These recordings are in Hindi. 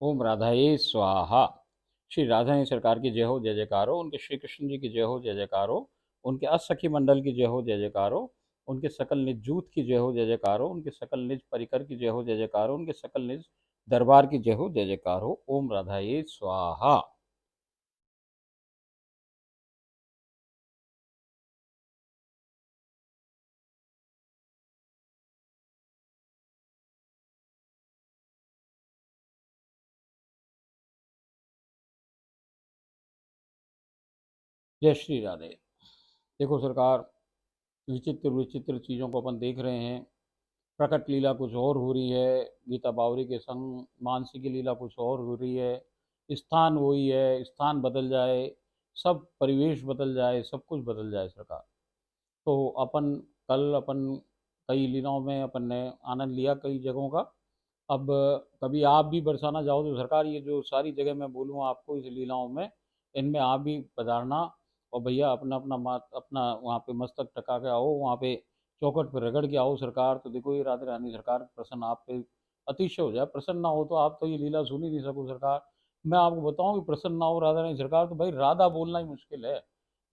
ओम राधाये स्वाहा। श्री राधारानी सरकार की जय हो, जय जयकार हो। उनके श्री कृष्ण जी की जय हो, जय जयकार हो। उनके असखी मंडल की जय हो, जय जयकार हो। उनके सकल निज जूत की जय हो, जय जयकार हो। उनके सकल निज परिकर की जय हो, जय जयकार हो। उनके सकल निज दरबार की जय हो, जय जयकार हो। ओम राधाये स्वाहा। जय श्री राधे। देखो सरकार, विचित्र विचित्र चीज़ों को अपन देख रहे हैं। प्रकट लीला कुछ और हो रही है, गीता बावरी के संग मानसी की लीला कुछ और हो रही है। स्थान वही है, स्थान बदल जाए, सब परिवेश बदल जाए, सब कुछ बदल जाए सरकार। तो अपन कल अपन कई लीलाओं में अपन ने आनंद लिया कई जगहों का। अब कभी आप भी बरसाना जाओ तो सरकार, ये जो सारी जगह मैं बोलूँ आपको इस लीलाओं में, इनमें आप भी पधारना। और भैया अपना अपना मात अपना वहाँ पे मस्तक टका के आओ, वहाँ पे चौखट पे रगड़ के आओ सरकार। तो देखो ये राधे रानी सरकार प्रसन्न आप पे अतिशय हो जाए। प्रसन्न ना हो तो आप तो ये लीला सुन ही नहीं सको सरकार। मैं आपको बताऊं कि प्रसन्न ना हो राधा रानी सरकार तो भाई राधा बोलना ही मुश्किल है।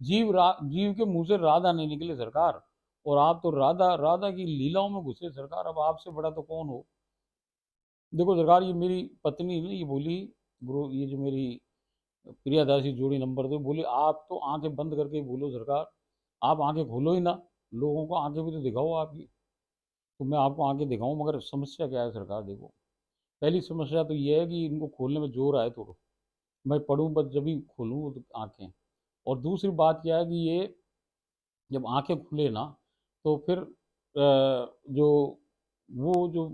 जीव के मुंह से राधा नहीं निकले सरकार। और आप तो राधा राधा की लीलाओं में घुसे सरकार। अब आपसे बड़ा तो कौन हो। देखो सरकार, ये मेरी पत्नी ने ये बोली, गुरु ये जो मेरी प्रियादासी जोड़ी नंबर 2 बोली, आप तो आंखें बंद करके ही बोलो सरकार। आप आंखें खोलो ही ना, लोगों को आंखें भी तो दिखाओ आपकी। तो मैं आपको आंखें दिखाऊं, मगर समस्या क्या है सरकार। देखो, पहली समस्या तो ये है कि इनको खोलने में जोर आए थोड़ा। मैं पढ़ूं बस जब ही खोलूँ तो आंखें। और दूसरी बात क्या है कि ये जब आंखें खुले ना, तो फिर जो जो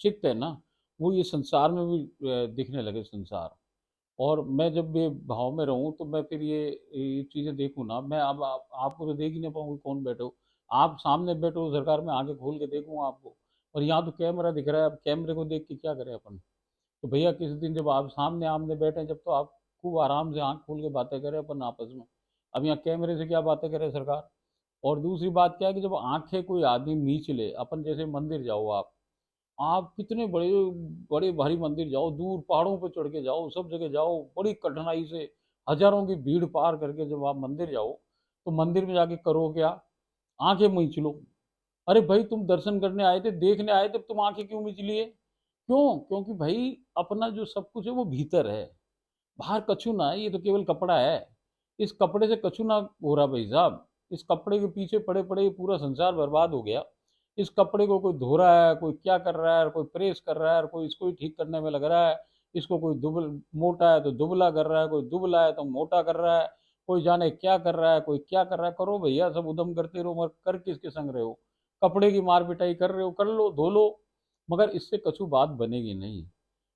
चित्त है ना, वो ये संसार में भी दिखने लगे संसार। और मैं जब ये भाव में रहूं तो मैं फिर ये चीज़ें देखूं ना। मैं अब आपको तो देख ही नहीं पाऊंगी, कौन बैठे हो आप सामने, बैठो सरकार में आंखें खोल के देखूं आपको। और यहाँ तो कैमरा दिख रहा है, अब कैमरे को देख के क्या करें अपन। तो भैया किसी दिन जब आप सामने आमने बैठे, जब तो आप खूब आराम से आंख खोल के बातें करें अपन आपस में। अब यहाँ कैमरे से क्या बातें करें सरकार। और दूसरी बात क्या है कि जब आंखें कोई आदमी मीच ले, अपन जैसे मंदिर जाओ आप कितने बड़े बड़े भारी मंदिर जाओ, दूर पहाड़ों पर चढ़ के जाओ, सब जगह जाओ, बड़ी कठिनाई से हजारों की भीड़ पार करके जब आप मंदिर जाओ, तो मंदिर में जाके करो क्या? आंखें मींच लो। अरे भाई, तुम दर्शन करने आए थे, देखने आए थे, तुम आंखें क्यों मींच लिए? क्यों? क्योंकि भाई अपना जो सब कुछ है वो भीतर है, बाहर कछु ना है, ये तो केवल कपड़ा है। इस कपड़े से कछु ना हो रहा भाई साहब। इस कपड़े के पीछे पड़े पड़े ये पूरा संसार बर्बाद हो गया। इस कपड़े को कोई धो रहा है, कोई क्या कर रहा है, कोई प्रेस कर रहा है, कोई इसको ही ठीक करने में लग रहा है। इसको कोई दुबल मोटा है तो दुबला कर रहा है, कोई दुबला है तो मोटा कर रहा है। कोई जाने क्या कर रहा है, कोई क्या कर रहा है। करो भैया, सब उदम करते रहो, मगर कर किसके संग रहे हो? कपड़े की मार पिटाई कर रहे हो, कर लो, धो लो। मगर इससे कछु बात बनेगी नहीं।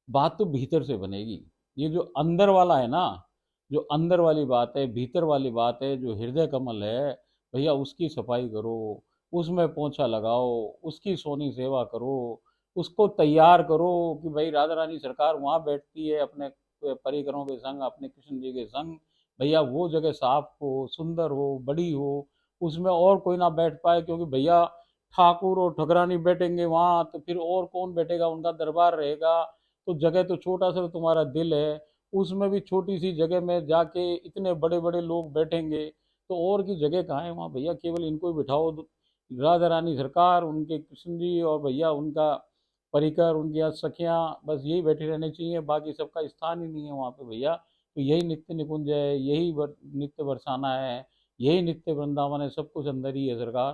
बात तो भीतर से बनेगी। ये जो अंदर वाला है ना, जो अंदर वाली बात है, भीतर वाली बात है, जो हृदय कमल है, भैया उसकी सफाई करो। उसमें पोंछा लगाओ, उसकी सोनी सेवा करो, उसको तैयार करो कि भाई राधा रानी सरकार वहाँ बैठती है अपने परिकरों के संग, अपने कृष्ण जी के संग। भैया वो जगह साफ हो, सुंदर हो, बड़ी हो, उसमें और कोई ना बैठ पाए। क्योंकि भैया ठाकुर और ठकरानी बैठेंगे वहाँ तो फिर और कौन बैठेगा, उनका दरबार रहेगा। तो जगह तो छोटा सा तुम्हारा दिल है, उसमें भी छोटी सी जगह में जाके इतने बड़े बड़े लोग बैठेंगे, तो और की जगह कहाँ है वहाँ भैया? केवल इनको ही बिठाओ, राधा रानी सरकार, उनके कृष्ण जी और भैया उनका परिकर, उनकी सखियाँ, बस यही बैठे रहने चाहिए। बाकी सबका स्थान ही नहीं है वहाँ पे भैया। तो यही नित्य निकुंज है, यही नित्य बरसाना है, यही नित्य वृंदावन है, सब कुछ अंदर ही है सरकार।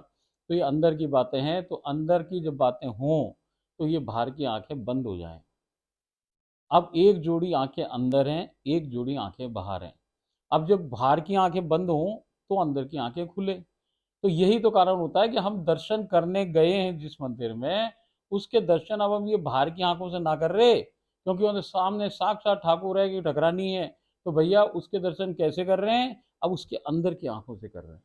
तो ये अंदर की बातें हैं, तो अंदर की जब बातें हों तो ये बाहर की आंखें बंद हो जाएं। अब एक जोड़ी आंखें अंदर हैं, एक जोड़ी आंखें बाहर हैं। अब जब बाहर की आंखें बंद हों तो अंदर की आंखें खुले। तो यही तो कारण होता है कि हम दर्शन करने गए हैं जिस मंदिर में, उसके दर्शन अब हम ये बाहर की आंखों से ना कर रहे, क्योंकि उनके सामने साक्षात ठाकुर है कि ठकरानी है। तो भैया उसके दर्शन कैसे कर रहे हैं? अब उसके अंदर की आंखों से कर रहे हैं।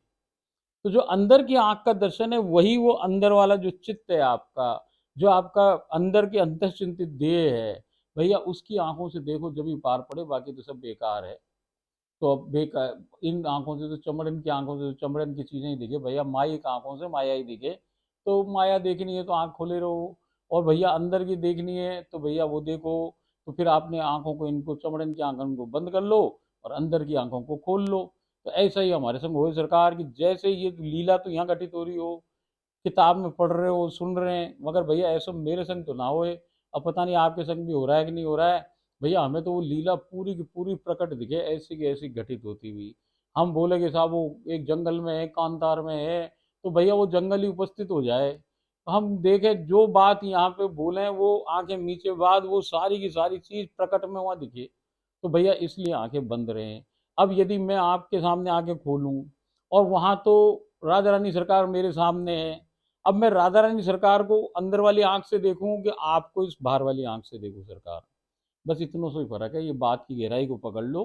तो जो अंदर की आंख का दर्शन है, वही वो अंदर वाला जो चित्त है आपका, जो आपका अंदर के अंतःचिंतित देह है, भैया उसकी आंखों से देखो जब भी पार पड़े, बाकी तो सब बेकार है। तो अब बेकार, इन आंखों से तो चमड़न की आंखों से तो चमड़न की चीजें ही दिखे भैया, माइक आंखों से माया ही दिखे। तो माया देखनी है तो आंख खोले रहो। और भैया अंदर की देखनी है तो भैया वो देखो तो फिर आपने आंखों को, इनको चमड़न की आंखों को बंद कर लो और अंदर की आंखों को खोल लो। तो ऐसा ही हमारे संग हो सरकार की, जैसे ये लीला तो यहाँ घटित हो रही हो, किताब में पढ़ रहे हो, सुन रहे हैं, मगर भैया ऐसा मेरे संग तो ना होए। अब पता नहीं आपके संग भी हो रहा है कि नहीं हो रहा है। भैया हमें तो वो लीला पूरी की पूरी प्रकट दिखे, ऐसी की ऐसी घटित होती हुई। हम बोले कि साहब वो एक जंगल में है, कांतार में है, तो भैया वो जंगल ही उपस्थित हो जाए। हम देखे जो बात यहाँ पे बोले वो आंखें नीचे बाद वो सारी की सारी चीज प्रकट में वहां दिखे। तो भैया इसलिए आंखें बंद रहे। अब यदि मैं आपके सामने आंखें खोलूं और वहां तो राजा रानी सरकार मेरे सामने है, अब मैं राधा रानी सरकार को अंदर वाली आंख से देखूं कि आपको इस बाहर वाली आंख से देखूं सरकार। बस इतना सा ही फर्क है, ये बात की गहराई को पकड़ लो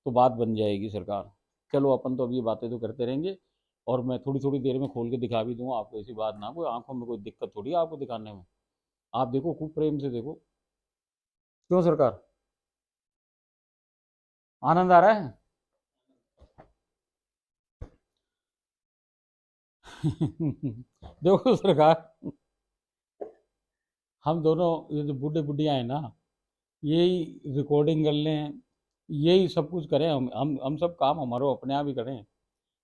तो बात बन जाएगी सरकार। चलो अपन तो अब ये बातें तो करते रहेंगे, और मैं थोड़ी थोड़ी देर में खोल के दिखा भी दूंगा आपको, ऐसी बात ना, कोई आंखों में कोई दिक्कत थोड़ी है आपको दिखाने में। आप देखो, खूब प्रेम से देखो। क्यों सरकार, आनंद आ रहा है? देखो सरकार, हम दोनों ये जो बूढ़े बुढ़िया है ना, यही रिकॉर्डिंग कर लें, यही सब कुछ करें, हम सब काम हमारो अपने आप ही करें,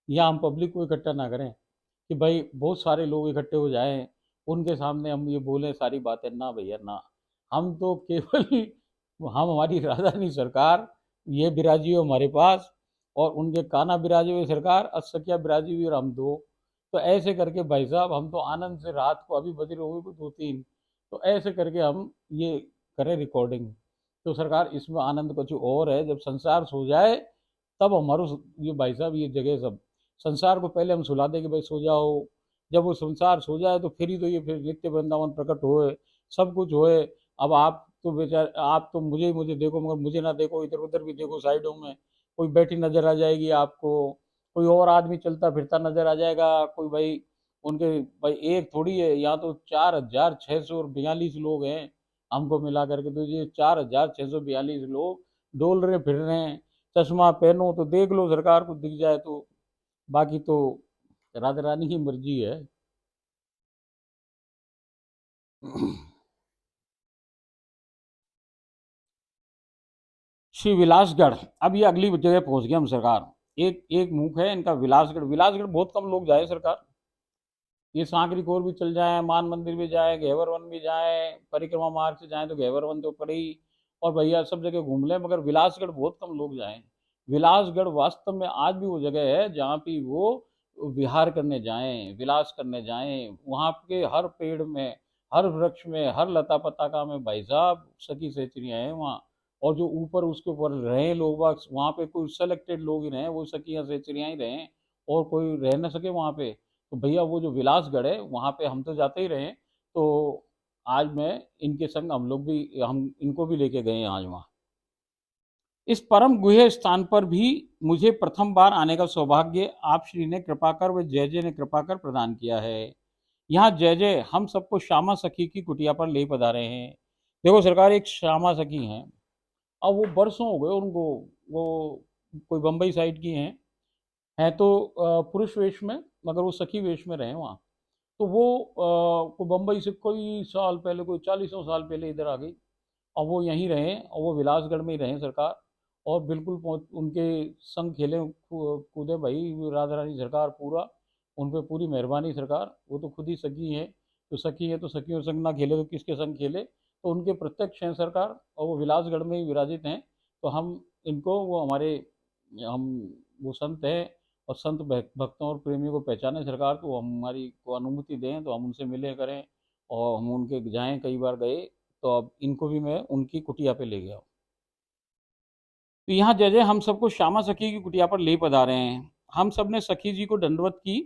या हम पब्लिक को इकट्ठा ना करें कि भाई बहुत सारे लोग इकट्ठे हो जाएं, उनके सामने हम ये बोलें सारी बातें, ना भैया ना। हम तो केवल हम हमारी राजधानी सरकार ये बिराजी हो हमारे पास, और उनके काना बिराजे हुए सरकार, असकिया बिराजी हुई और हम दो। तो ऐसे करके भाई साहब हम तो आनंद से रात को, अभी बज रहे होंगे को 2-3, तो ऐसे करके हम ये करें रिकॉर्डिंग। तो सरकार इसमें आनंद कुछ और है, जब संसार सो जाए तब हमारो ये भाई साहब ये जगह सब, संसार को पहले हम सुला दें कि भाई सो जाओ। जब वो संसार सो जाए तो फिर ही तो ये फिर नित्य वृंदावन प्रकट होए, सब कुछ होए। अब आप तो बेचारे, आप तो मुझे ही मुझे देखो, मगर मुझे ना देखो, इधर उधर भी देखो, साइडों में कोई बैठी नजर आ जाएगी आपको, कोई और आदमी चलता फिरता नजर आ जाएगा, कोई भाई उनके, भाई एक थोड़ी है, यहाँ तो 4,642 लोग हैं हमको मिला करके। तो ये 4,642 लोग डोल रहे फिर रहे हैं। चश्मा पहनो तो देख लो सरकार को दिख जाए तो, बाकी तो राधा रानी की मर्जी है। श्री विलासगढ़, अब ये अगली जगह पहुंच गए हम सरकार। एक एक मुख है इनका विलासगढ़। विलासगढ़ बहुत कम लोग जाए सरकार, ये सांकरी कोर भी चल जाए, मान मंदिर भी जाए, घेवर वन भी जाए, परिक्रमा मार्ग से जाए तो घेवर वन तो पड़े ही, और भैया सब जगह घूम ले, मगर विलासगढ़ बहुत कम लोग जाए। विलासगढ़ वास्तव में आज भी वो जगह है जहाँ पे वो विहार करने जाएं, विलास करने जाएं। वहाँ के हर पेड़ में, हर वृक्ष में, हर लता पताका में भाई साहब सखी सहेलियाँ हैं वहाँ। और जो ऊपर उसके ऊपर रहे लोग वहाँ पे कोई सेलेक्टेड लोग ही रहे, वो सखियाँ सहेलियाँ ही रहे, और कोई रह न सके वहाँ पे। तो भैया वो जो विलासगढ़ है वहाँ पे हम तो जाते ही रहे। तो आज मैं इनके संग, हम लोग भी, हम इनको भी लेके गए हैं आज वहाँ। इस परम गुह्य स्थान पर भी मुझे प्रथम बार आने का सौभाग्य आप श्री ने कृपाकर व जय जय ने कृपाकर प्रदान किया है। यहाँ जय जय हम सबको श्यामा सखी की कुटिया पर ले पधारे हैं। देखो सरकार, एक श्यामा सखी हैं, अब वो बरसों हो गए उनको, वो कोई बम्बई साइड की हैं तो पुरुष वेश में, मगर वो सखी वेश में रहे वहाँ। तो वो को बम्बई से कोई साल पहले, कोई 40 साल पहले इधर आ गई, और वो यहीं रहे, और वो विलासगढ़ में ही रहे सरकार। और बिल्कुल उनके संग खेले कूदे भाई राधा रानी सरकार पूरा, उन पर पूरी मेहरबानी सरकार। वो तो खुद ही सखी है, तो सखी है तो सखियों संग ना खेले तो किसके संग खेले, तो उनके प्रत्यक्ष हैं सरकार, और वो विलासगढ़ में ही विराजित हैं। तो हम इनको, वो हमारे, हम वो संत हैं, और संत भक्तों और प्रेमियों को पहचाने सरकार, तो हमारी को अनुमति दें तो हम उनसे मिले करें, और हम उनके जाएं, कई बार गए। तो अब इनको भी मैं उनकी कुटिया पे ले गया। तो यहाँ जय जय हम सबको श्यामा सखी की कुटिया पर ले पधारे हैं। हम सब ने सखी जी को दंडवत की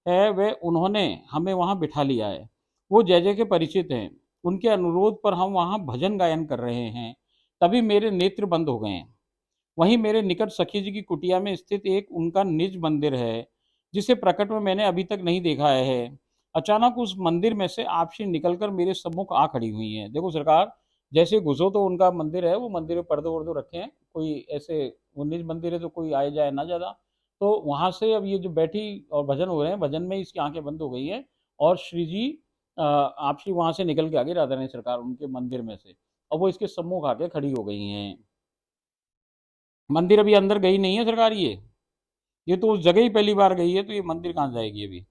है, वे उन्होंने हमें वहाँ बिठा लिया है। वो जय जय के परिचित हैं, उनके अनुरोध पर हम वहाँ भजन गायन कर रहे हैं। तभी मेरे नेत्र बंद हो गए हैं। वहीं मेरे निकट सखी जी की कुटिया में स्थित एक उनका निज मंदिर है, जिसे प्रकट में मैंने अभी तक नहीं देखा है। अचानक उस मंदिर में से आपसी निकलकर मेरे सम्मुख आ खड़ी हुई हैं। देखो सरकार, जैसे घुसो तो उनका मंदिर है, वो मंदिर में पर्दे वर्दे रखे हैं, कोई ऐसे, वो निज मंदिर है तो कोई आए जाए ना ज़्यादा। तो वहाँ से अब ये जो बैठी और भजन हो रहे हैं, भजन में इसकी आंखें बंद हो गई हैं, और श्री जी आपसी वहाँ से निकल के आ गई राधा रानी सरकार उनके मंदिर में से। और वो इसके सम्मुख आके खड़ी हो गई हैं। मंदिर अभी अंदर गई नहीं है सरकार, ये तो उस जगह ही पहली बार गई है, तो ये मंदिर कहाँ जाएगी अभी।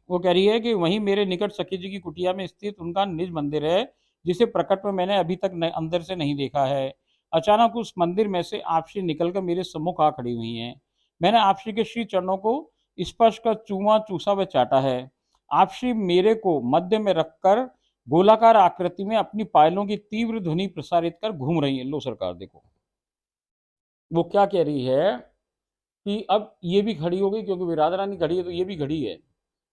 वो कह रही है कि वहीं मेरे निकट सखी जी की कुटिया में स्थित उनका निज मंदिर है, जिसे प्रकट में मैंने अभी तक अंदर से नहीं देखा है। अचानक उस मंदिर में से आपसी निकलकर मेरे सम्मुख आ खड़ी हुई हैं। मैंने आपसी के श्री चरणों को स्पर्श कर चूमा चूसा व चाटा है। आपसी मेरे को मध्य में रखकर गोलाकार आकृति में अपनी पायलों की तीव्र ध्वनि प्रसारित कर घूम रही है। लो सरकार देखो, वो क्या कह रही है कि अब ये भी खड़ी हो गई, क्योंकि विराट रानी खड़ी है तो ये भी खड़ी है।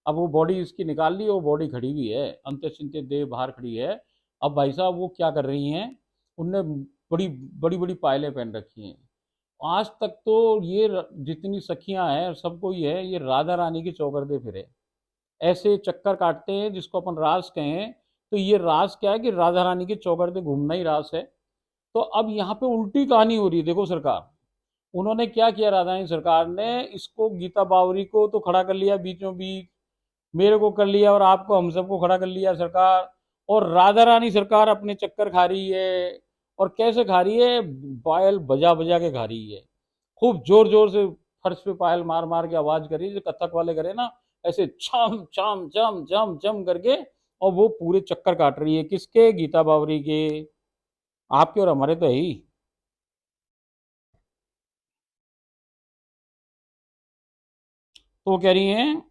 अब वो बॉडी इसकी निकाल ली, वो बॉडी खड़ी हुई है, अंत्य चिंत्य देह बाहर खड़ी है। अब भाई साहब वो क्या कर रही हैं, उनने बड़ी बड़ी बड़ी पायलें पहन रखी हैं। आज तक तो ये जितनी सखियां हैं सबको ये है, ये राधा रानी की चौकरदे फिरे, ऐसे चक्कर काटते हैं जिसको अपन रास कहें। तो ये रास क्या है कि राधा रानी के चौकरदे घूमना ही रास है। तो अब यहाँ पे उल्टी कहानी हो रही है। देखो सरकार, उन्होंने क्या किया, राधा रानी सरकार ने इसको गीता बावरी को तो खड़ा कर लिया बीचों बीच, मेरे को कर लिया और आपको हम सबको खड़ा कर लिया सरकार। और राधा रानी सरकार अपने चक्कर खा रही है। और कैसे खा रही है, पायल बजा बजा के खा रही है, खूब जोर जोर से फर्श पे पायल मार मार के आवाज कर रही है, जो कथक वाले करे ना, ऐसे छम छम छम छम छम करके। और वो पूरे चक्कर काट रही है, किसके, गीता बावरी के, आपके और हमारे तो है ही। तो वो कह रही हैं,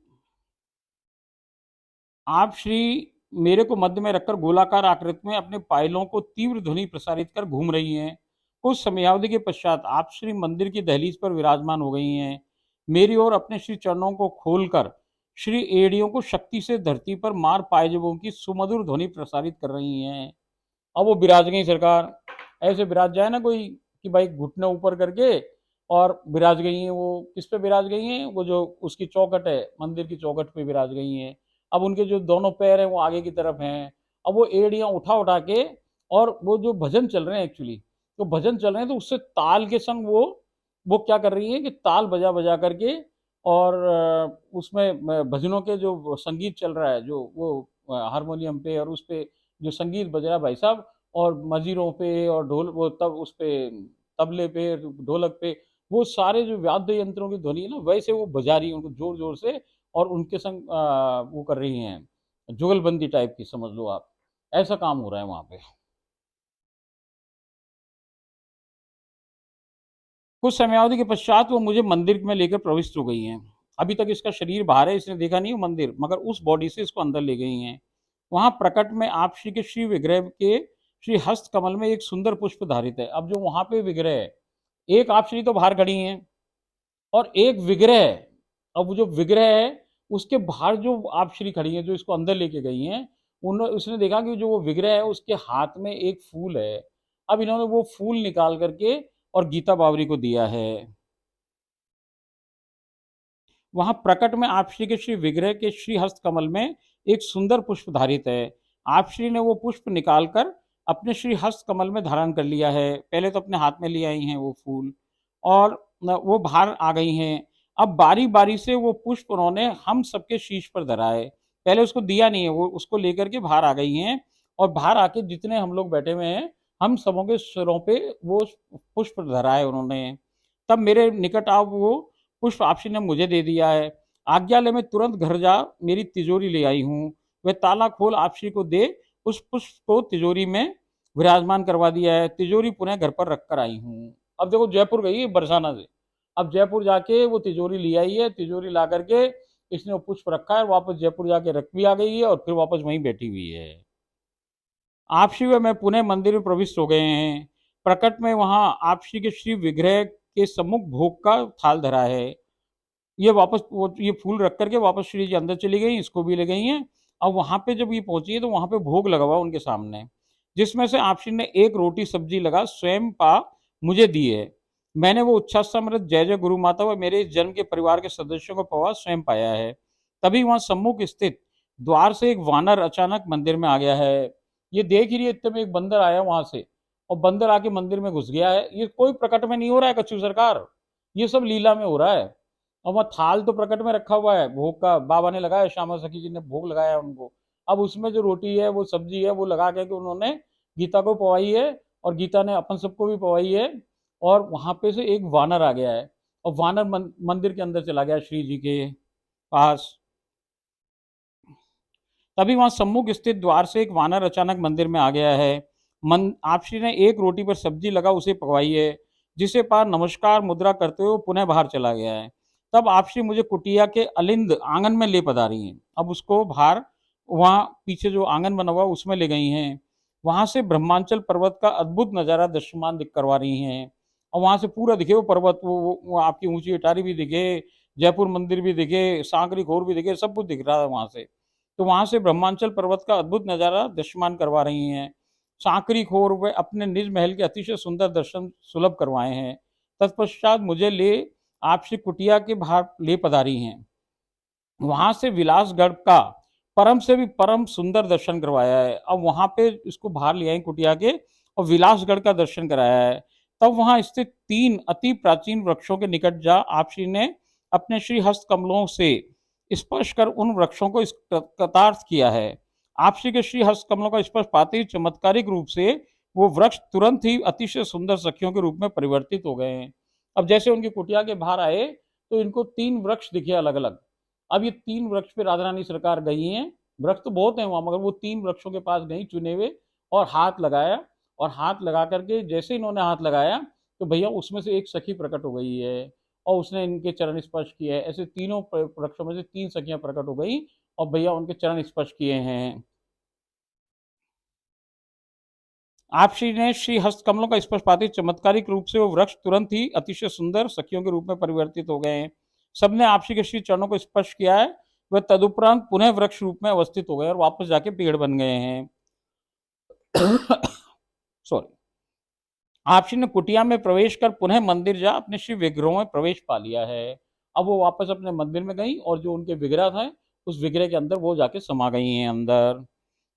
आप श्री मेरे को मध्य में रखकर गोलाकार आकृति में अपने पायलों को तीव्र ध्वनि प्रसारित कर घूम रही हैं। कुछ समयावधि के पश्चात आप श्री मंदिर की दहलीज पर विराजमान हो गई हैं। मेरी ओर अपने श्री चरणों को खोलकर श्री एड़ियों को शक्ति से धरती पर मार पायजबों की सुमधुर ध्वनि प्रसारित कर रही हैं। अब वो विराज गई सरकार, ऐसे विराज जाए ना कोई कि भाई घुटने ऊपर करके और विराज गई हैं। वो किस पे विराज गई हैं, वो जो उसकी चौकट है, मंदिर की चौकट पे विराज गई हैं। अब उनके जो दोनों पैर हैं वो आगे की तरफ हैं। अब वो एड़ियाँ उठा उठा के, और वो जो भजन चल रहे हैं एक्चुअली, तो भजन चल रहे हैं तो उससे ताल के संग वो क्या कर रही है कि ताल बजा बजा करके, और उसमें भजनों के जो संगीत चल रहा है, जो वो हारमोनियम पे और उस पे जो संगीत बज रहा है भाई साहब, और मजीरों पे और ढोल, वो तब उस पे तबले पे, ढोलक पे, वो सारे जो वाद्य यंत्रों की ध्वनि है ना, वैसे वो बजा रही है उनको जोर जोर से। और उनके संग वो कर रही हैं, जुगलबंदी टाइप की समझ लो आप, ऐसा काम हो रहा है वहां पे। कुछ समयावधि के पश्चात वो मुझे मंदिर में लेकर प्रविष्ट हो गई हैं। अभी तक इसका शरीर बाहर है, इसने देखा नहीं वो मंदिर, मगर उस बॉडी से इसको अंदर ले गई हैं। वहां प्रकट में आप श्री के श्री विग्रह के श्री हस्त कमल में एक सुंदर पुष्प धारित है। अब जो वहां पे विग्रह है, एक आप श्री तो बाहर खड़ी हैं, और एक विग्रह है। अब वो जो विग्रह है, उसके बाहर जो आप श्री खड़ी हैं, जो इसको अंदर लेके गई हैं, उन्होंने उसने देखा कि जो वो विग्रह है उसके हाथ में एक फूल है। अब इन्होंने वो फूल निकाल करके और गीता बावरी को दिया है। वहां प्रकट में आप श्री के श्री विग्रह के श्री हस्त कमल में एक सुंदर पुष्प धारित है। आप श्री ने वो पुष्प निकालकर अपने श्री हस्त कमल में धारण कर लिया है। पहले तो अपने हाथ में ले आई हैं वो फूल, और वो बाहर आ गई हैं। अब बारी बारी से वो पुष्प उन्होंने हम सबके शीश पर धरा है। पहले उसको दिया नहीं है, वो उसको लेकर के बाहर आ गई हैं। और बाहर आके जितने हम लोग बैठे हुए हैं, हम सबों के सिरों पे वो पुष्प धरा है उन्होंने। तब मेरे निकट आओ, वो पुष्प आपसी ने मुझे दे दिया है। आज्ञा ले, मैं तुरंत घर जा मेरी तिजोरी ले आई हूँ। वह ताला खोल आपसी को दे, उस पुष्प को तिजोरी में विराजमान करवा दिया है। तिजोरी पुनः घर पर रख कर आई हूँ। अब देखो जयपुर गई है बरसाना से, अब जयपुर जाके वो तिजोरी ले आई है। तिजोरी ला करके इसने वो पुष्प रखा है, वापस जयपुर जाके रख भी आ गई है, और फिर वापस वहीं बैठी हुई है। आपसी व मैं पुनः मंदिर में प्रविष्ट हो गए हैं। प्रकट में वहां आपसी के श्री विग्रह के सम्मुख भोग का थाल धरा है। ये वापस वो ये फूल रख करके वापस श्री जी अंदर चली गई, इसको भी ले गई हैं। अब वहां पे जब ये पहुंची है तो वहां पे भोग लगा हुआ उनके सामने, जिसमें से आपसी ने एक रोटी सब्जी लगा स्वयं पा मुझे दी है। मैंने वो उच्छासमृत जय जय गुरु माता व मेरे इस जन्म के परिवार के सदस्यों को पवा स्वयं पाया है। तभी वहां सम्मुख स्थित द्वार से एक वानर अचानक मंदिर में आ गया है। ये देख ही रही है, इतने में एक बंदर आया वहां से, और बंदर आके मंदिर में घुस गया है। ये कोई प्रकट में नहीं हो रहा है कच्चू सरकार, ये सब लीला में हो रहा है। और वह थाल तो प्रकट में रखा हुआ है, भोग का बाबा ने लगाया, श्यामा सखी जी ने भोग लगाया उनको। अब उसमें जो रोटी है वो सब्जी है वो लगा के उन्होंने गीता को पवाई है, और गीता ने अपन सबको भी पवाई है। और वहां पे से एक वानर आ गया है, और वानर मंदिर के अंदर चला गया श्री जी के पास। तभी वहां सम्मुख स्थित द्वार से एक वानर अचानक मंदिर में आ गया है। आप श्री ने एक रोटी पर सब्जी लगा उसे पकवाई है, जिसे पार नमस्कार मुद्रा करते हुए पुनः बाहर चला गया है। तब आप श्री मुझे कुटिया के अलिंद आंगन में ले पधारी हैं। अब उसको बाहर वहां पीछे जो आंगन बना हुआ उसमें ले गई हैं। वहां से ब्रह्मांचल पर्वत का अद्भुत नजारा दृश्यमान दिख करवा रही हैं। और वहां से पूरा दिखे वो पर्वत, वो आपकी ऊंची अटारी भी दिखे, जयपुर मंदिर भी दिखे, सांकरी घोर भी दिखे, सब कुछ दिख रहा है वहां से। तो वहां से ब्रह्मांचल पर्वत का अद्भुत नजारा दृश्यमान करवा रही हैं। सांकरी खोर वे अपने निज महल के अतिशय सुंदर दर्शन सुलभ करवाए हैं। तत्पश्चात मुझे ले आपसी कुटिया के बाहर ले पधारी हैं। वहां से विलासगढ़ का परम से भी परम सुंदर दर्शन करवाया है। अब वहां पे इसको बाहर ले आई कुटिया के, और विलासगढ़ का दर्शन कराया है। तब वहां स्थित 3 अति प्राचीन वृक्षों के निकट जा आप श्री ने अपने श्री हस्त कमलों से स्पर्श कर उन वृक्षों को कृतार्थ किया है। आप श्री के श्री हस्त कमलों का स्पर्श पाते ही चमत्कारिक रूप से वो वृक्ष तुरंत ही अतिशय सुंदर सखियों के रूप में परिवर्तित हो गए हैं। अब जैसे उनकी कुटिया के बाहर आए तो इनको 3 वृक्ष दिखे अलग अलग। अब ये 3 वृक्ष पे राधा रानी सरकार गई हैं। वृक्ष तो बहुत हैं वहां, मगर वो 3 वृक्षों के पास गई चुने हुए, और हाथ लगाया। और हाथ लगा करके जैसे इन्होंने हाथ लगाया तो भैया उसमें से एक सखी प्रकट हो गई है, और उसने इनके चरण स्पर्श किए हैं। ऐसे तीनों वृक्षों में से 3 सखियां प्रकट हो गई, और भैया उनके चरण स्पर्श किए हैं। आप श्री ने श्री हस्त कमलों का स्पर्श पाते चमत्कारिक रूप से वो वृक्ष तुरंत ही अतिशय सुंदर सखियों के रूप में परिवर्तित हो गए हैं। सबने आप श्री के श्री चरणों को स्पर्श किया है। वह तदुपरांत पुनः वृक्ष रूप में अवस्थित हो गए और वापस जाके पेड़ बन गए हैं। सॉरी। आप श्री ने कुटिया में प्रवेश कर पुनः मंदिर जा अपने श्री विग्रहों में प्रवेश पा लिया है। अब वो वापस अपने मंदिर में गई, और जो उनके विग्रह थे उस विग्रह के अंदर वो जाके समा गई हैं अंदर।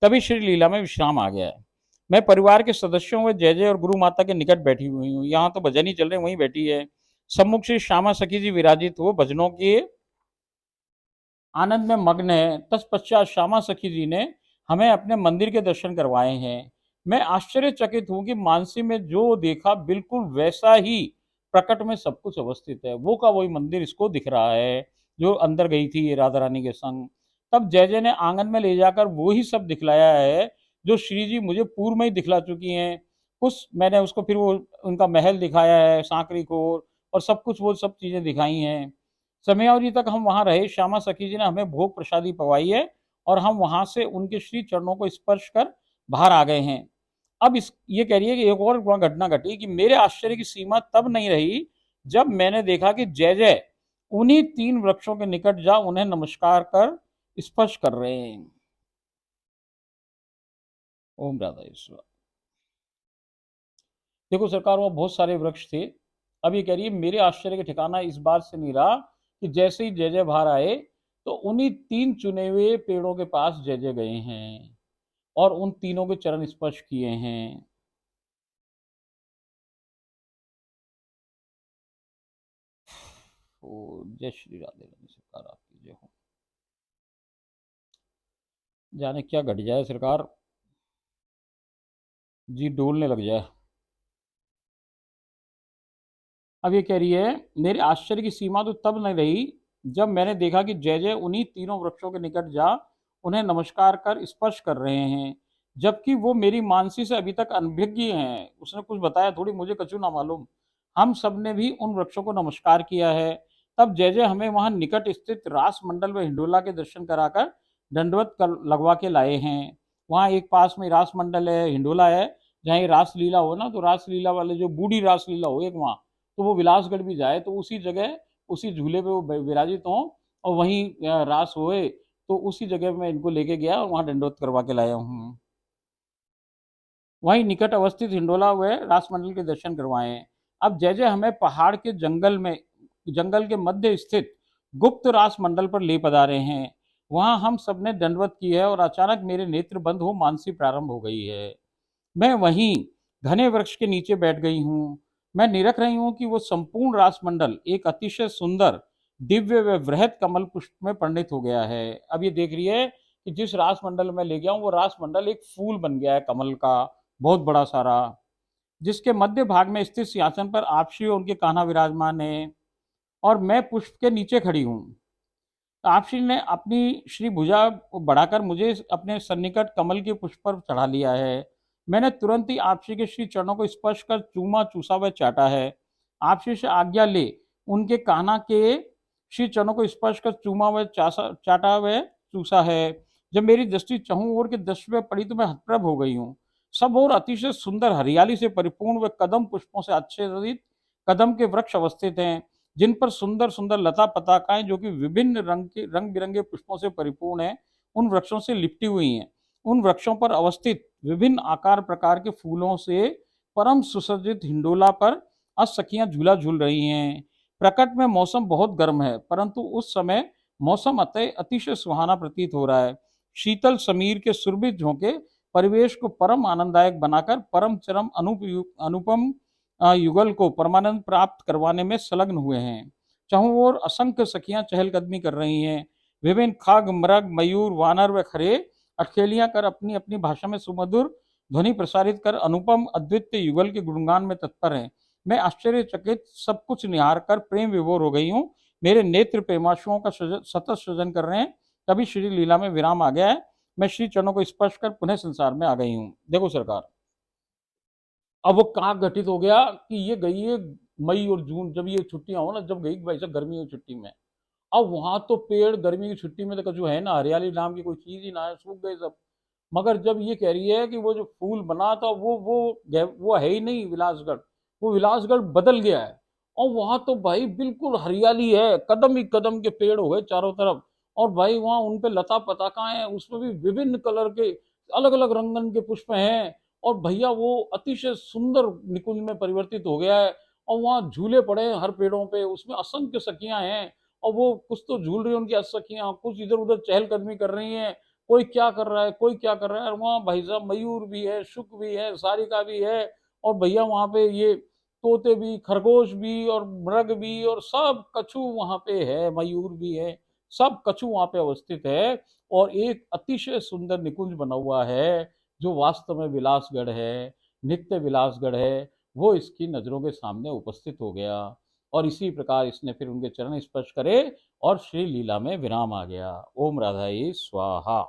तभी श्री लीला में विश्राम आ गया है। मैं परिवार के सदस्यों व जय जय और गुरु माता के निकट बैठी हुई हूँ। यहाँ तो भजन ही चल रहे, वहीं बैठी है। सम्मुख श्री श्यामा सखी जी विराजित हो भजनों के आनंद में मग्न है। तत्पश्चात श्यामा सखी जी ने हमें अपने मंदिर के दर्शन करवाए हैं। मैं आश्चर्यचकित हूं कि मानसी में जो देखा बिल्कुल वैसा ही प्रकट में सब कुछ अवस्थित है। वो का वही मंदिर इसको दिख रहा है जो अंदर गई थी ये राधा रानी के संग। तब जय जय ने आंगन में ले जाकर वो ही सब दिखलाया है जो श्री जी मुझे पूर्व में ही दिखला चुकी हैं। कुछ मैंने उसको फिर वो उनका महल दिखाया है, सांकरी खोर, और सब कुछ वो सब चीजें दिखाई हैं। समयावधि तक हम वहां रहे। श्यामा सखी जी ने हमें भोग प्रसादी पवाई है, और हम वहां से उनके श्री चरणों को स्पर्श कर बाहर आ गए हैं। अब इस ये कह रही है कि एक और वहां घटना घटी कि मेरे आश्चर्य की सीमा तब नहीं रही जब मैंने देखा कि जय जय उन्हीं 3 वृक्षों के निकट जा उन्हें नमस्कार कर स्पर्श कर रहे हैं। ओम राधा ईश्वर। देखो सरकार, वो बहुत सारे वृक्ष थे। अब ये कह रही है मेरे आश्चर्य के ठिकाना इस बात से नहीं रहा कि जैसे ही जय जय बाहर आए तो उन्हीं 3 चुने हुए पेड़ों के पास जय जय गए हैं, और उन तीनों के चरण स्पर्श किए हैं। ओ जय श्री राधे राधे सरकार, आपकी जय हो। जाने क्या घट जाए सरकार, जी डोलने लग जाए। अब ये कह रही है मेरे आश्चर्य की सीमा तो तब नहीं रही जब मैंने देखा कि जय जय उन्हीं तीनों वृक्षों के निकट जा उन्हें नमस्कार कर स्पर्श कर रहे हैं, जबकि वो मेरी मानसी से अभी तक अनभिज्ञ हैं। उसने कुछ बताया थोड़ी, मुझे कछु ना मालूम। हम सब ने भी उन वृक्षों को नमस्कार किया है। तब जय जय हमें वहां निकट स्थित रास मंडल व हिंडोला के दर्शन कराकर दंडवत कर लगवा के लाए हैं। वहाँ एक पास में रास मंडल है, हिंडोला है, जहाँ ये रास लीला हो ना, तो रास लीला वाले जो बूढ़ी रास लीला हो एक वहाँ, तो वो विलासगढ़ भी जाए तो उसी जगह उसी झूले पे वो विराजित हों, और वहीं रास होए, तो उसी जगह मैं इनको लेके गया और वहाँ दंडोत करवा के लाया हूँ। वहीं निकट अवस्थित हिंडोला व रास मंडल के दर्शन करवाए हैं। अब जय जय हमें पहाड़ के जंगल के मध्य स्थित गुप्त रास मंडल पर ले पधारे हैं। वहां हम सबने दंडवत की है, और अचानक मेरे नेत्र बंद हो मानसी प्रारंभ हो गई है। मैं वहीं घने वृक्ष के नीचे बैठ गई हूँ। मैं निरख रही हूँ कि वो संपूर्ण रासमंडल एक अतिशय सुंदर दिव्य व वृहत कमल पुष्प में परिणित हो गया है। अब ये देख रही है कि जिस रासमंडल में ले गया हूँ वो रासमंडल एक फूल बन गया है कमल का, बहुत बड़ा सारा, जिसके मध्य भाग में स्थित सिंहासन पर आप श्री और उनके कान्हा विराजमान है और मैं पुष्प के नीचे खड़ी हूँ। आप श्री ने अपनी श्री भुजा को बढ़ाकर मुझे अपने सन्निकट कमल के पुष्प पर चढ़ा लिया है। मैंने तुरंत ही आप श्री के श्री चरणों को स्पर्श कर चूमा चूसा व चाटा है। आप श्री से आज्ञा ले उनके कान्हा के श्री चरणों को स्पर्श कर चूमा व चाटा व चूसा है। जब मेरी दृष्टि चहु ओर के दृश्य में पड़ी तो मैं हतप्रभ हो गई हूँ। सब और अतिशय सुंदर हरियाली से परिपूर्ण व कदम पुष्पों से आच्छादित कदम के वृक्ष अवस्थित हैं, जिन पर सुंदर सुंदर लता पताकाएं जो कि विभिन्न रंग बिरंगे पुष्पों से परिपूर्ण है, उन वृक्षों से लिपटी हुई हैं। उन वृक्षों पर अवस्थित विभिन्न आकार प्रकार के फूलों से परम सुसज्जित हिंडोला पर सखियां झूला झूल रही हैं। प्रकट में मौसम बहुत गर्म है, परंतु उस समय मौसम अतिशय सुहाना प्रतीत हो रहा है। शीतल समीर के सुरभित झोंके परिवेश को परम आनंददायक बनाकर परम चरम अनुपम युगल को परमानंद प्राप्त करवाने में संलग्न हुए हैं। चारों ओर असंख्य सखियां चहलकदमी कर रही हैं। विभिन्न खग मृग मयूर वानर व खरे अटखेलियां कर अपनी अपनी भाषा में सुमधुर ध्वनि प्रसारित कर अनुपम अद्वितीय युगल के गुणगान में तत्पर हैं। मैं आश्चर्यचकित सब कुछ निहार कर प्रेम विभोर हो गई हूँ। मेरे नेत्र प्रेमाशुओं का सतत सृजन कर रहे हैं। तभी श्री लीला में विराम आ गया है। मैं श्री चरणों को स्पर्श कर पुनः संसार में आ गई हूँ। देखो सरकार, अब वो कहाँ घटित हो गया कि ये गई है मई और जून, जब ये छुट्टियां हो ना, जब गई भाई साहब गर्मी की छुट्टी में। अब वहां तो पेड़ गर्मी की छुट्टी में तो कछु है ना, हरियाली नाम की कोई चीज ही ना है, सूख गए सब। मगर जब ये कह रही है कि वो जो फूल बना था वो है ही नहीं विलासगढ़, वो विलासगढ़ बदल गया है। और वहां तो भाई बिल्कुल हरियाली है, कदम ही कदम के पेड़ हो गए चारों तरफ। और भाई वहां उन पे लता पताकाएं हैं, उसमें भी विभिन्न कलर के अलग अलग रंगन के पुष्प हैं। और भैया वो अतिशय सुंदर निकुंज में परिवर्तित हो गया है। और वहाँ झूले पड़े हैं हर पेड़ों पे, उसमें असंख्य सखियां हैं। और वो कुछ तो झूल रही है उनकी सखियां, कुछ इधर उधर चहलकदमी कर रही हैं। कोई क्या कर रहा है, कोई क्या कर रहा है। और वहाँ भाई साहब मयूर भी है, शुक भी है, सारिका भी है। और भैया वहाँ पे ये तोते भी, खरगोश भी और मृग भी और सब कछू वहाँ पे है, मयूर भी है, सब कछू वहाँ पे अवस्थित है। और एक अतिशय सुंदर निकुंज बना हुआ है जो वास्तव में विलासगढ़ है, नित्य विलासगढ़ है, वो इसकी नजरों के सामने उपस्थित हो गया। और इसी प्रकार इसने फिर उनके चरण स्पर्श करे और श्री लीला में विराम आ गया। ओम राधाई स्वाहा।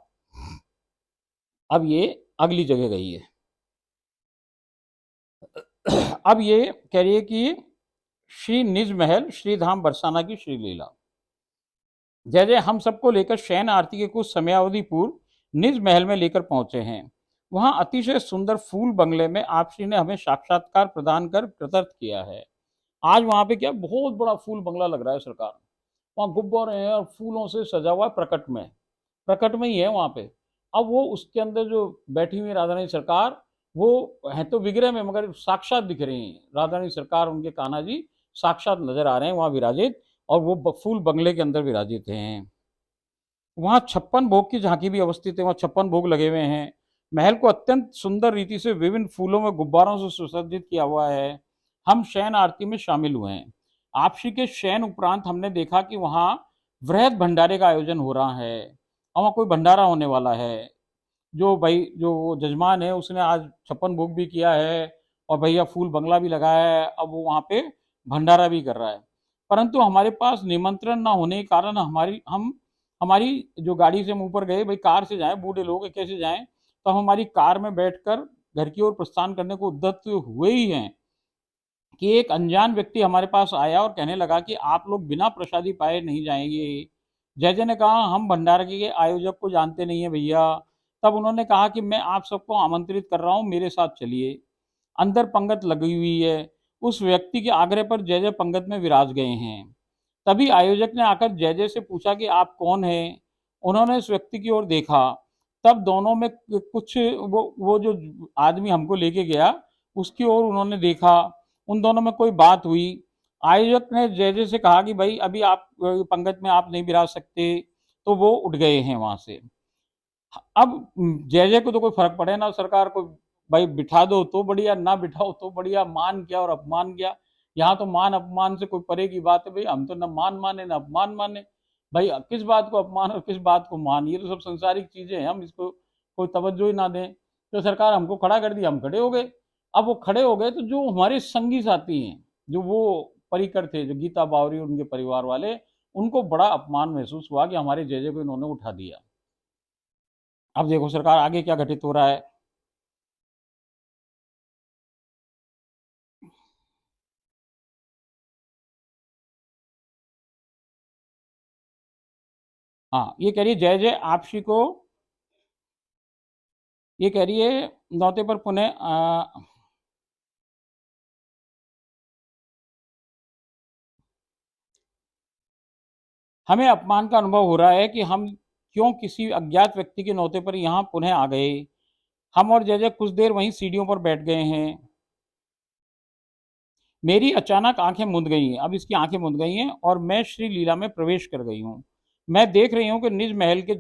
अब ये अगली जगह गई है। अब ये कह रही है कि श्री निज महल श्री धाम बरसाना की श्री लीला। जय जय हम सबको लेकर शयन आरती के कुछ समयावधि पूर्व निज महल में लेकर पहुंचे हैं। वहां अतिशय सुंदर फूल बंगले में आप श्री ने हमें साक्षात्कार प्रदान कर कृतार्थ किया है। आज वहां पे क्या बहुत बड़ा फूल बंगला लग रहा है सरकार। वहाँ गुब्बारे हैं और फूलों से सजा हुआ है, प्रकट में ही है वहाँ पे। अब वो उसके अंदर जो बैठी हुई राधा रानी सरकार, वो है तो विग्रह में मगर साक्षात दिख रही हैं। राधा रानी सरकार उनके कान्हा जी साक्षात नजर आ रहे हैं वहाँ विराजित, और वो फूल बंगले के अंदर विराजित हैं। वहाँ 56 भोग की झांकी भी अवस्थित है, वहाँ 56 भोग लगे हुए हैं। महल को अत्यंत सुंदर रीति से विभिन्न फूलों में गुब्बारों से सुसज्जित किया हुआ है। हम शयन आरती में शामिल हुए हैं। आपसी के शयन उपरांत हमने देखा कि वहाँ वृहद भंडारे का आयोजन हो रहा है, और वहाँ कोई भंडारा होने वाला है। जो भाई जो जजमान है उसने आज 56 भोग भी किया है, और भैया फूल बंगला भी लगाया है। अब वो वहाँ पे भंडारा भी कर रहा है। परंतु हमारे पास निमंत्रण ना होने के कारण हमारी जो गाड़ी से हम ऊपर गए, भाई कार से जाएं, बूढ़े लोग कैसे जाएं, तो हम हमारी कार में बैठकर घर की ओर प्रस्थान करने को उद्यत हुए ही हैं कि एक अनजान व्यक्ति हमारे पास आया और कहने लगा कि आप लोग बिना प्रसादी पाए नहीं जाएंगे। जय जय ने कहा हम भंडारे के आयोजक को जानते नहीं है भैया। तब उन्होंने कहा कि मैं आप सबको आमंत्रित कर रहा हूँ, मेरे साथ चलिए। अंदर पंगत लगी हुई है। उस व्यक्ति के आग्रह पर जय जय पंगत में विराज गए हैं। तभी आयोजक ने आकर जय जय से पूछा कि आप कौन हैं। उन्होंने उस व्यक्ति की ओर देखा। तब दोनों में कुछ वो जो आदमी हमको लेके गया उसकी ओर उन्होंने देखा। उन दोनों में कोई बात हुई। आयोजक ने जय जय से कहा कि भाई अभी आप पंगत में आप नहीं विराज सकते, तो वो उठ गए हैं वहां से। अब जय जय को तो कोई फर्क पड़े ना, सरकार को भाई बिठा दो तो बढ़िया, ना बिठाओ तो बढ़िया। मान क्या और अपमान क्या, यहाँ तो मान अपमान से कोई परे की बात है भाई। हम तो न मान माने न अपमान माने। भाई किस बात को अपमान और किस बात को मान, ये तो सब संसारिक चीजें हैं, हम इसको कोई तवज्जो ही ना दें। तो सरकार हमको खड़ा कर दिया, हम खड़े हो गए। अब वो खड़े हो गए तो जो हमारे संगी साथी हैं, जो वो परिकर थे, जो गीता बावरी और उनके परिवार वाले, उनको बड़ा अपमान महसूस हुआ कि हमारे जय को इन्होंने उठा दिया। अब देखो सरकार आगे क्या घटित हो रहा है। हाँ, ये कह रही है जय जय आपसी को, ये कह रही है नौते पर पुनः हमें अपमान का अनुभव हो रहा है कि हम क्यों किसी अज्ञात व्यक्ति के नौते पर यहाँ पुनः आ गए। हम और जय जय कुछ देर वहीं सीढ़ियों पर बैठ गए हैं। मेरी अचानक आंखें मुंद गई हैं, अब इसकी आंखें मुंद गई हैं और मैं श्री लीला में प्रवेश कर गई हूँ। मैं देख रही हूँ कि निज महल के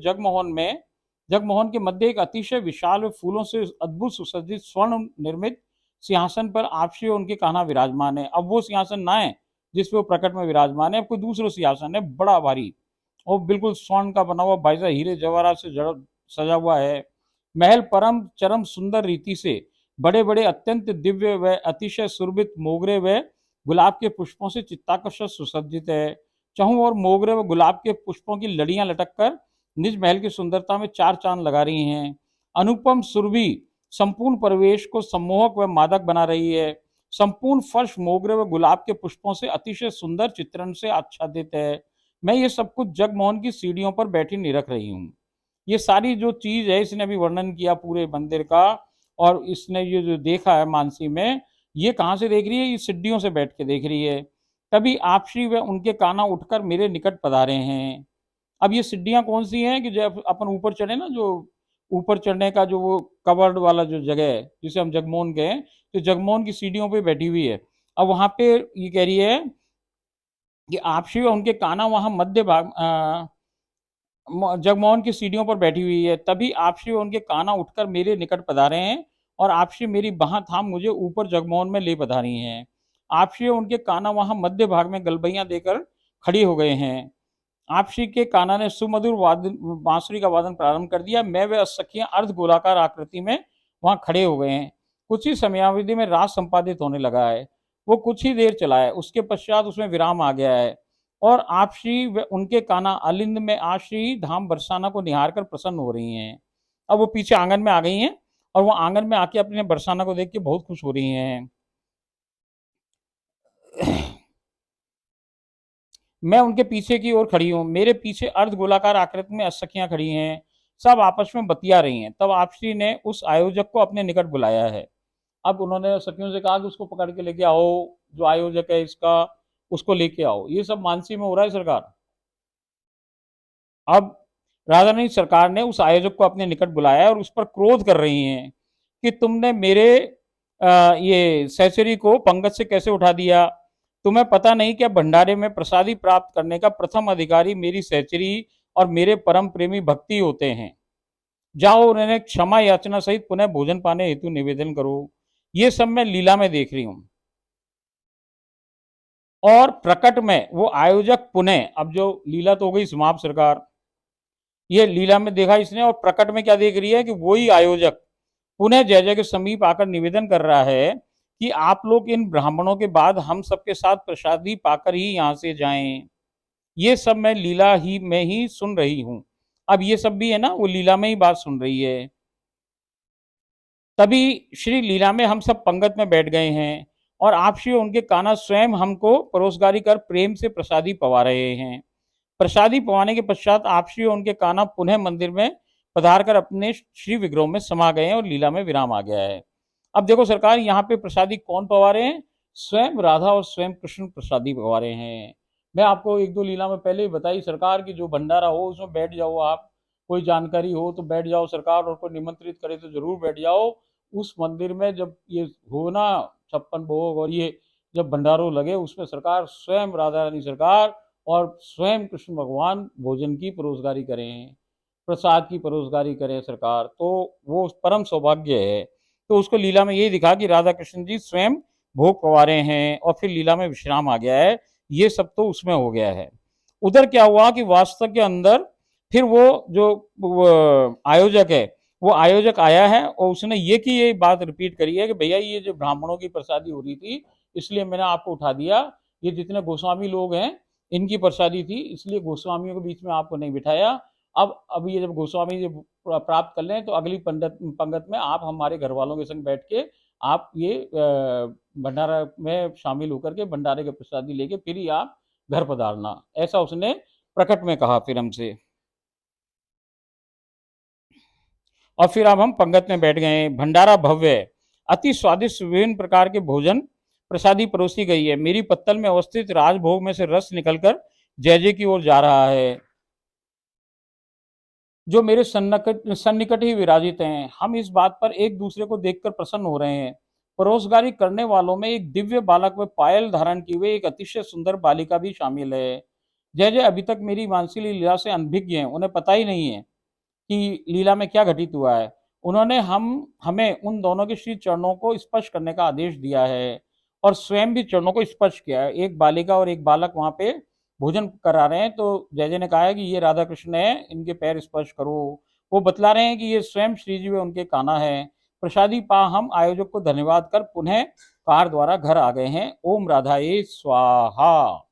जगमोहन के मध्य एक अतिशय विशाल व फूलों से अद्भुत सुसज्जित स्वर्ण निर्मित सिंहासन पर आपसी और उनके कान्हा विराजमान है। अब वो सिंहासन ना है जिसपे वो प्रकट में विराजमान है, अब कोई दूसरा सिंहासन है, बड़ा भारी और बिल्कुल स्वर्ण का बना हुआ, बाईसा हीरे जवाहरात से सजा हुआ है। महल परम चरम सुंदर रीति से बड़े बड़े अत्यंत दिव्य व अतिशय सुरभित मोगरे व गुलाब के पुष्पों से चित्ताकर्षक सुसज्जित है। चहु और मोगरे व गुलाब के पुष्पों की लड़ियां लटक कर निज महल की सुंदरता में चार चांद लगा रही हैं। अनुपम सुरभि संपूर्ण परिवेश को सम्मोहक व मादक बना रही है। संपूर्ण फर्श मोगरे व गुलाब के पुष्पों से अतिशय सुंदर चित्रण से आच्छादित है। मैं ये सब कुछ जगमोहन की सीढ़ियों पर बैठी निरख रही हूँ। ये सारी जो चीज है, इसने अभी वर्णन किया पूरे मंदिर का, और इसने ये जो देखा है मानसी में, ये कहाँ से देख रही है, ये सीढ़ियों से बैठ के देख रही है। तभी आपसी व उनके काना उठकर मेरे निकट पधारे हैं। अब ये सीढ़ियां कौन सी हैं कि जब अपन ऊपर चढ़े ना, जो ऊपर चढ़ने का जो वो कवर्ड वाला जो जगह है जिसे हम जगमोहन गए, तो जगमोहन की सीढ़ियों पे बैठी हुई है। अब वहां पे ये कह रही है कि आपसी व उनके काना वहां मध्य भाग जगमोहन की सीढ़ियों पर बैठी हुई है। तभी आपसी उनके काना उठकर मेरे निकट पधारे हैं और आपसी मेरी बाह थाम मुझे ऊपर जगमोहन में ले पधारी हैं। आपसी उनके काना वहां मध्य भाग में गलबैया देकर खड़ी हो गए हैं। आपसी के काना ने सुमधुर वादन बांसुरी का वादन प्रारंभ कर दिया। मैं वे सखियां अर्ध गोलाकार आकृति में वहां खड़े हो गए हैं। कुछ ही समयावधि में रास संपादित होने लगा है। वो कुछ ही देर चला है, उसके पश्चात उसमें विराम आ गया है और आपसी व उनके काना अलिंद में आश्री धाम बरसाना को निहार कर प्रसन्न हो रही हैं। अब वो पीछे आंगन में आ गई हैं और वो आंगन में आके अपने बरसाना को देख के बहुत खुश हो रही हैं। मैं उनके पीछे की ओर खड़ी हूँ। मेरे पीछे अर्ध गोलाकार आकृति में असखियां खड़ी हैं, सब आपस में बतिया रही हैं। तब आपसी ने उस आयोजक को अपने निकट बुलाया है। अब उन्होंने सखियों से कहा कि उसको पकड़ के लेके आओ, जो आयोजक है इसका, उसको लेके आओ। ये सब मानसी में हो रहा है सरकार। अब राधा रानी सरकार ने उस आयोजक को अपने निकट बुलाया और उस पर क्रोध कर रही हैं कि तुमने मेरे ये सहचरी को पंगत से कैसे उठा दिया। तुम्हें पता नहीं क्या भंडारे में प्रसादी प्राप्त करने का प्रथम अधिकारी मेरी सहचरी और मेरे परम प्रेमी भक्ति होते हैं। जाओ उन्हें क्षमा याचना सहित पुनः भोजन पाने हेतु निवेदन करो। ये सब मैं लीला में देख रही हूँ। और प्रकट में वो आयोजक पुनः, अब जो लीला तो हो गई समाप्त सरकार, ये लीला में देखा इसने, और प्रकट में क्या देख रही है कि वही आयोजक पुनः जय जय के समीप आकर निवेदन कर रहा है कि आप लोग इन ब्राह्मणों के बाद हम सबके साथ प्रसादी पाकर ही यहाँ से जाएं। ये सब मैं लीला ही में ही सुन रही हूँ। अब ये सब भी है ना, वो लीला में ही बात सुन रही है। तभी श्री लीला में हम सब पंगत में बैठ गए हैं और आप श्री उनके काना स्वयं हमको परोसगारी कर प्रेम से प्रसादी पवा रहे हैं। प्रसादी पवाने के पश्चात आपसी और उनके काना पुनः मंदिर में पधार कर अपने श्री विग्रह में समा गए और लीला में विराम आ गया है। अब देखो सरकार, यहाँ पे प्रसादी कौन पवा रहे हैं? स्वयं राधा और स्वयं कृष्ण प्रसादी पवा रहे हैं। मैं आपको एक दो लीला में पहले ही बताई सरकार की, जो भंडारा हो उसमें बैठ जाओ आप, कोई जानकारी हो तो बैठ जाओ सरकार, और कोई निमंत्रित करे तो जरूर बैठ जाओ उस मंदिर में। जब ये हो ना 56 भोग और ये जब भंडारो लगे, उसमें सरकार स्वयं राधा रानी सरकार और स्वयं कृष्ण भगवान भोजन की परोसगारी करें, प्रसाद की परोसगारी करें सरकार, तो वो परम सौभाग्य है। तो उसको लीला में यही दिखा कि राधा कृष्ण जी स्वयं भोग पवा रहे हैं और फिर लीला में विश्राम आ गया है। ये सब तो उसमें हो गया है। उधर क्या हुआ कि वास्तव के अंदर फिर वो आयोजक है, वो आयोजक आया है और उसने ये बात रिपीट करी है कि भैया ये जो ब्राह्मणों की प्रसादी हो रही थी इसलिए मैंने आपको उठा दिया, ये जितने गोस्वामी लोग हैं इनकी प्रसादी थी इसलिए गोस्वामियों के बीच में आपको नहीं बिठाया। अब ये जब गोस्वामी जी प्राप्त कर लें तो अगली पंडित पंगत में आप हमारे घर वालों के संग बैठ के आप ये भंडारा में शामिल होकर के भंडारे के प्रसादी लेके फिर ही आप घर पधारना, ऐसा उसने प्रकट में कहा फिर हमसे। और फिर अब हम पंगत में बैठ गए। भंडारा भव्य है, अति स्वादिष्ट विभिन्न प्रकार के भोजन प्रसादी परोसी गई है। मेरी पत्तल में अवस्थित राजभोग में से रस निकलकर जय जय की ओर जा रहा है, जो मेरे सन्निकट ही विराजित हैं। हम इस बात पर एक दूसरे को देखकर प्रसन्न हो रहे हैं। परोसगारी करने वालों में एक दिव्य बालक व पायल धारण किए हुए एक अतिशय सुंदर बालिका भी शामिल है। जय जय अभी तक मेरी मानसी लीला से अनभिज्ञ हैं, उन्हें पता ही नहीं है कि लीला में क्या घटित हुआ है। उन्होंने हमें उन दोनों के श्री चरणों को स्पर्श करने का आदेश दिया है और स्वयं भी चरणों को स्पर्श किया है। एक बालिका और एक बालक वहां पे भोजन करा रहे हैं, तो जय जय ने कहा है कि ये राधा कृष्ण है, इनके पैर स्पर्श करो। वो बतला रहे हैं कि ये स्वयं श्री जी व उनके कान्हा है। प्रसादी पा हम आयोजक को धन्यवाद कर पुनः कार द्वारा घर आ गए हैं। ओम राधाए स्वाहा।